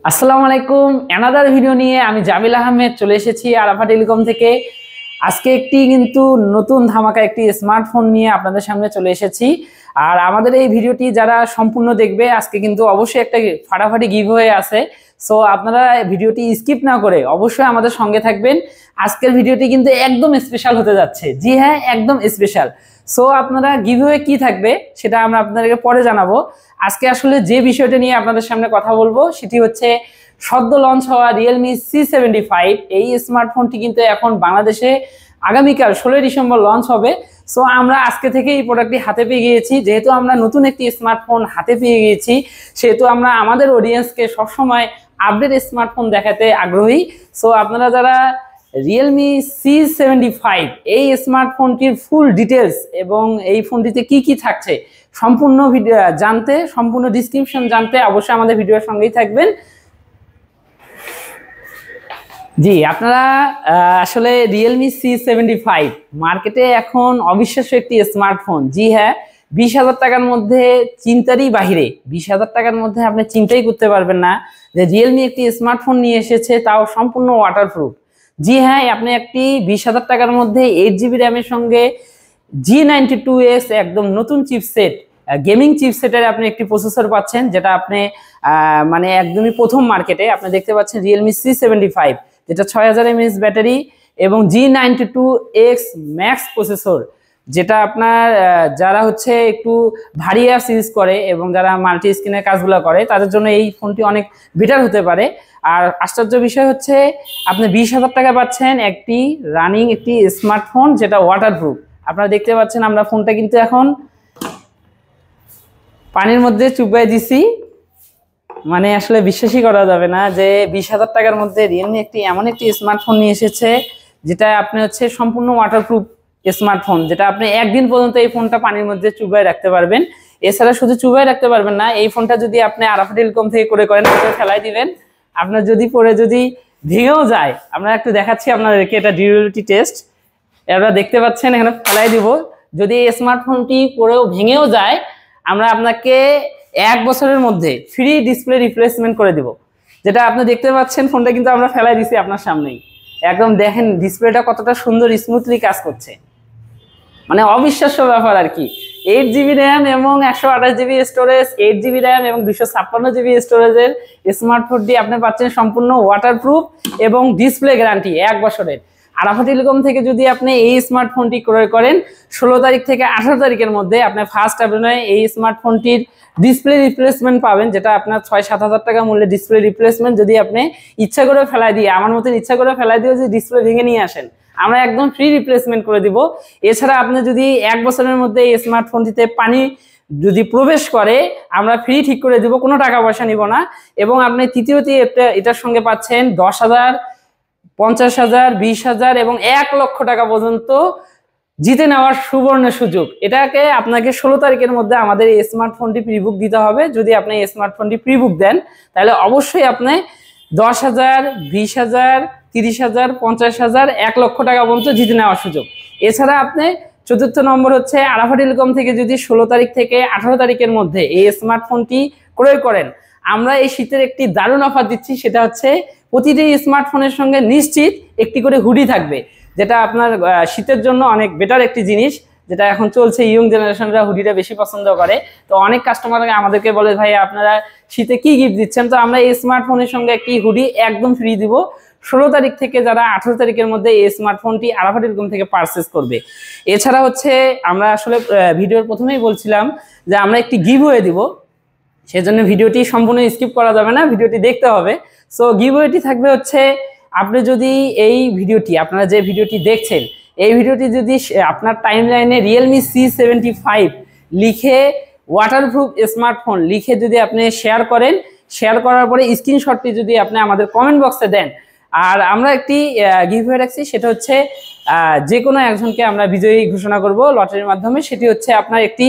আসসালামু আলাইকুম। Another video নিয়ে আমি জামিল আহমেদ চলে এসেছি আরাফা টেলিকম থেকে। আজকে কিন্তু নতুন ধামাকা একটি স্মার্টফোন নিয়ে আপনাদের সামনে চলে এসেছি। আর আমাদের এই ভিডিওটি যারা সম্পূর্ণ দেখবে আজকে কিন্তু অবশ্যই একটা ফাটাফাটি গিভওয়ে আছে। সো আপনারা ভিডিওটি স্কিপ না করে অবশ্যই আমাদের সঙ্গে থাকবেন। আজকের ভিডিওটি কিন্তু একদম স্পেশাল হতে যাচ্ছে। জি হ্যাঁ, একদম স্পেশাল। সো আপনারা গিভওয়ে কি থাকবে সেটা আমরা আপনাদেরকে পরে জানাবো। আজকে আসলে যে বিষয়টা নিয়ে আপনাদের সামনে কথা বলবো সেটি হচ্ছে সদ্য লঞ্চ হওয়া রিয়েলমি C75। এই স্মার্টফোনটি কিন্তু এখন বাংলাদেশে আগামীকাল 16 ডিসেম্বর লঞ্চ হবে। সো আমরা আজকে থেকে এই প্রোডাক্টটি হাতে পেয়ে গিয়েছি। যেহেতু আমরা নতুন একটি স্মার্টফোন হাতে পেয়ে গিয়েছি সেহেতু আমরা আমাদের অডিয়েন্সকে সবসময় আপডেট স্মার্টফোন দেখাতে আগ্রহী। সো আপনারা যারা রিয়েলমি C75 এই স্মার্টফোনটির ফুল ডিটেলস এবং এই ফোনটিতে কি কি থাকছে সম্পূর্ণ ভিডিও জানতে, সম্পূর্ণ ডিসক্রিপশন জানতে অবশ্যই আমাদের ভিডিওর সঙ্গেই থাকবেন। জি, আপনারা আসলে রিয়েলমি C75 মার্কেটে এখন অবিশ্বাস্য একটি স্মার্টফোন। জি হ্যাঁ, 20,000 টাকার মধ্যে চিন্তারই বাহিরে। 20,000 টাকার মধ্যে আপনি চিন্তাই করতে পারবেন না যে রিয়েলমি একটি স্মার্টফোন নিয়ে এসেছে, তাও সম্পূর্ণ ওয়াটারপ্রুফ। জি হ্যাঁ, আপনি একটি 20,000 টাকার মধ্যে 8GB র্যামের সঙ্গে G92X একদম নতুন চিপসেট, গেমিং চিপসেটের আপনি একটি প্রসেসর পাচ্ছেন, যেটা আপনি মানে একদমই প্রথম মার্কেটে আপনি দেখতে পাচ্ছেন রিয়েলমি C75, যেটা 6000 mAh ব্যাটারি এবং G92X ম্যাক্স প্রসেসর, যেটা আপনার যারা হচ্ছে একটু ভারী অ্যাপস ইউজ করে এবং যারা মাল্টি স্ক্রিনের কাজগুলো করে তাদের জন্য এই ফোনটি অনেক বেটার হতে পারে। আর আশ্চর্য বিষয় হচ্ছে আপনি 20,000 টাকা পাচ্ছেন একটি রানিং একটি স্মার্টফোন যেটা ওয়াটারপ্রুফ। আপনারা দেখতে পাচ্ছেন আমরা ফোনটা কিন্তু এখন পানির মধ্যে চুবাই দিছি, মানে আসলে বিশ্বাসই করা যাবে না যে 20,000 টাকার মধ্যে রিয়েলমি একটি এমন একটি স্মার্টফোন নিয়ে এসেছে যেটা আপনি হচ্ছে সম্পূর্ণ ওয়াটারপ্রুফ স্মার্টফোন, যেটা আপনি একদিন পর্যন্ত এই ফোনটা পানির মধ্যে চুবাই রাখতে পারবেন। এছাড়া শুধু চুবাই রাখতে পারবেন না, এই ফোনটা যদি আপনি আরাফা টেলিকম থেকে করে করেন ফেলাই দিবেন। আপনার যদি পরে যদি ভেঙেও যায়, আমরা একটু দেখাচ্ছি আপনাদেরকে এটা ডিউরেবিলিটি টেস্ট। এবার দেখতে পাচ্ছেন এখানে ফেলাই দিব। যদি এই স্মার্টফোনটি পরেও ভেঙেও যায় আমরা আপনাকে 1 বছরের মধ্যে ফ্রি ডিসপ্লে রিপ্লেসমেন্ট করে দিব। যেটা আপনি দেখতে পাচ্ছেন ফোনটা কিন্তু আমরা ফেলাই দিছি আপনার সামনেই। একদম দেখেন ডিসপ্লেটা কতটা সুন্দর স্মুথলি কাজ করছে, মানে অবিশ্বাস্য ব্যাপার আর কি। 8GB র্যাম এবং 128GB স্টোরেজ, 8GB র্যাম এবং 256GB স্টোরেজের স্মার্টফোনটি আপনি পাচ্ছেন সম্পূর্ণ ওয়াটারপ্রুফ এবং ডিসপ্লে গ্যারান্টি 1 বছরের। আরাফা টেলিকম থেকে যদি আপনি এই স্মার্টফোনটি ক্রয় করেন 16 তারিখ থেকে 18 তারিখের মধ্যে আপনি ফার্স্ট আবেদনে এই স্মার্টফোনটির ডিসপ্লে রিপ্লেসমেন্ট পাবেন, যেটা আপনার 6-7 হাজার টাকা মূল্যে ডিসপ্লে রিপ্লেসমেন্ট। যদি আপনি ইচ্ছা করে ফেলাই দিয়ে, আমার মতন ইচ্ছা করে ফেলাই দিয়ে যদি ডিসপ্লে ভেঙে নিয়ে আসেন আমরা একদম ফ্রি রিপ্লেসমেন্ট করে দিব। এছাড়া আপনি যদি 1 বছরের মধ্যে এই স্মার্টফোনটিতে পানি যদি প্রবেশ করে আমরা ফ্রি ঠিক করে দিব, কোনো টাকা পয়সা নিব না। এবং আপনি তৃতীয়ত এটার সঙ্গে পাচ্ছেন 10,000, 50,000, 20,000 এবং 1 লক্ষ টাকা পর্যন্ত জিতে নেওয়ার সুবর্ণ সুযোগ। এটাকে আপনাকে 16 তারিখের মধ্যে আমাদের এই স্মার্টফোনটি প্রিবুক দিতে হবে। যদি আপনি এই স্মার্টফোনটি প্রিবুক দেন তাহলে অবশ্যই আপনি 10,000, 20,000, 30,000, 50,000, 1 লক্ষ টাকা পর্যন্ত জিতে নেওয়ার সুযোগ। এছাড়া আপনি চতুর্থ নম্বর হচ্ছে আরাফা টেলিকম থেকে যদি 16 তারিখ থেকে 18 তারিখের মধ্যে এই স্মার্টফোনটি ক্রয় করেন আমরা এই শীতের একটি দারুণ অফার দিচ্ছি। সেটা হচ্ছে প্রতিটি স্মার্টফোনের সঙ্গে নিশ্চিত একটি করে হুডি থাকবে, যেটা আপনার শীতের জন্য অনেক বেটার একটি জিনিস, যেটা এখন চলছে। ইয়ং জেনারেশনরা হুডিটা বেশি পছন্দ করে। তো অনেক কাস্টমার আমাদেরকে বলে ভাই আপনারা শীতে কি গিফট দিচ্ছেন, তো আমরা এই স্মার্টফোনের সঙ্গে একটি হুডি একদম ফ্রি দিব 16 তারিখ থেকে যারা 18 তারিখের মধ্যে এই স্মার্টফোনটি আরাফা টেলিকম থেকে পারচেজ করবে। এছাড়া হচ্ছে আমরা আসলে ভিডিওর প্রথমেই বলছিলাম যে আমরা একটি গিভওয়ে দিব, সেজন্য ভিডিওটি সম্পূর্ণ স্কিপ করা যাবে না, ভিডিওটি দেখতে হবে। সো গিভওয়েটি থাকবে হচ্ছে আপনি যদি এই ভিডিওটি, আপনারা যে ভিডিওটি দেখছেন এই ভিডিওটি যদি আপনার টাইমলাইনে রিয়েলমি C75 লিখে ওয়াটারপ্রুফ স্মার্টফোন লিখে যদি আপনি শেয়ার করেন, শেয়ার করার পরে স্ক্রিনশটটি যদি আপনি আমাদের কমেন্ট বক্সে দেন, আর আমরা একটি গিভওয়ে রাখছি, সেটা হচ্ছে যে কোনো একজনকে আমরা বিজয়ী ঘোষণা করব লটারির মাধ্যমে। সেটি হচ্ছে আপনার একটি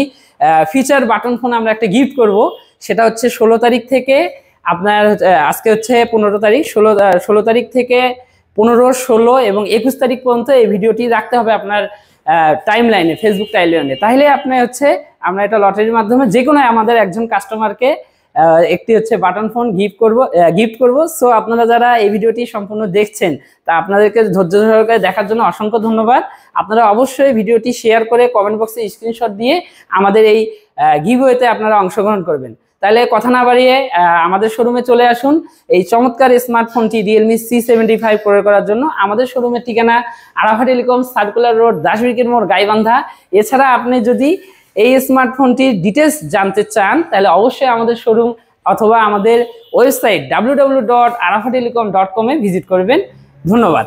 ফিচার বাটন ফোন আমরা একটা গিফট করব। সেটা হচ্ছে 16 তারিখ থেকে আপনার আজকে হচ্ছে 15 তারিখ, 16 তারিখ থেকে 15, 16 এবং 21 তারিখ পর্যন্ত এই ভিডিওটি রাখতে হবে আপনার টাইমলাইনে, ফেসবুক টাইমলাইনে। তাহলে আপনি হচ্ছে আমরা এটা লটারির মাধ্যমে যে কোনো আমাদের একজন কাস্টমারকে একটি হচ্ছে বাটন ফোন গিফট করব। সো আপনারা যারা এই ভিডিওটি সম্পূর্ণ দেখছেন তা আপনাদেরকে ধৈর্য সহকারে দেখার জন্য অসংখ্য ধন্যবাদ। আপনারা অবশ্যই ভিডিওটি শেয়ার করে কমেন্ট বক্সে স্ক্রিনশট দিয়ে আমাদের এই গিভওয়েতে আপনারা অংশগ্রহণ করবেন। তাহলে কথা না বাড়িয়ে আমাদের শোরুমে চলে আসুন এই চমৎকার স্মার্টফোনটি Realme C75 ক্রয় করার জন্য। আমাদের শোরুমের ঠিকানা আরাফা টেলিকম, সার্কুলার রোড, দাসবিকের মোড়, গাইবান্ধা। এছাড়া আপনি যদি এই স্মার্টফোনটির ডিটেলস জানতে চান তাহলে অবশ্যই আমাদের শোরুম অথবা আমাদের ওয়েবসাইট www.arafattelecom.com এ ভিজিট করবেন। ধন্যবাদ।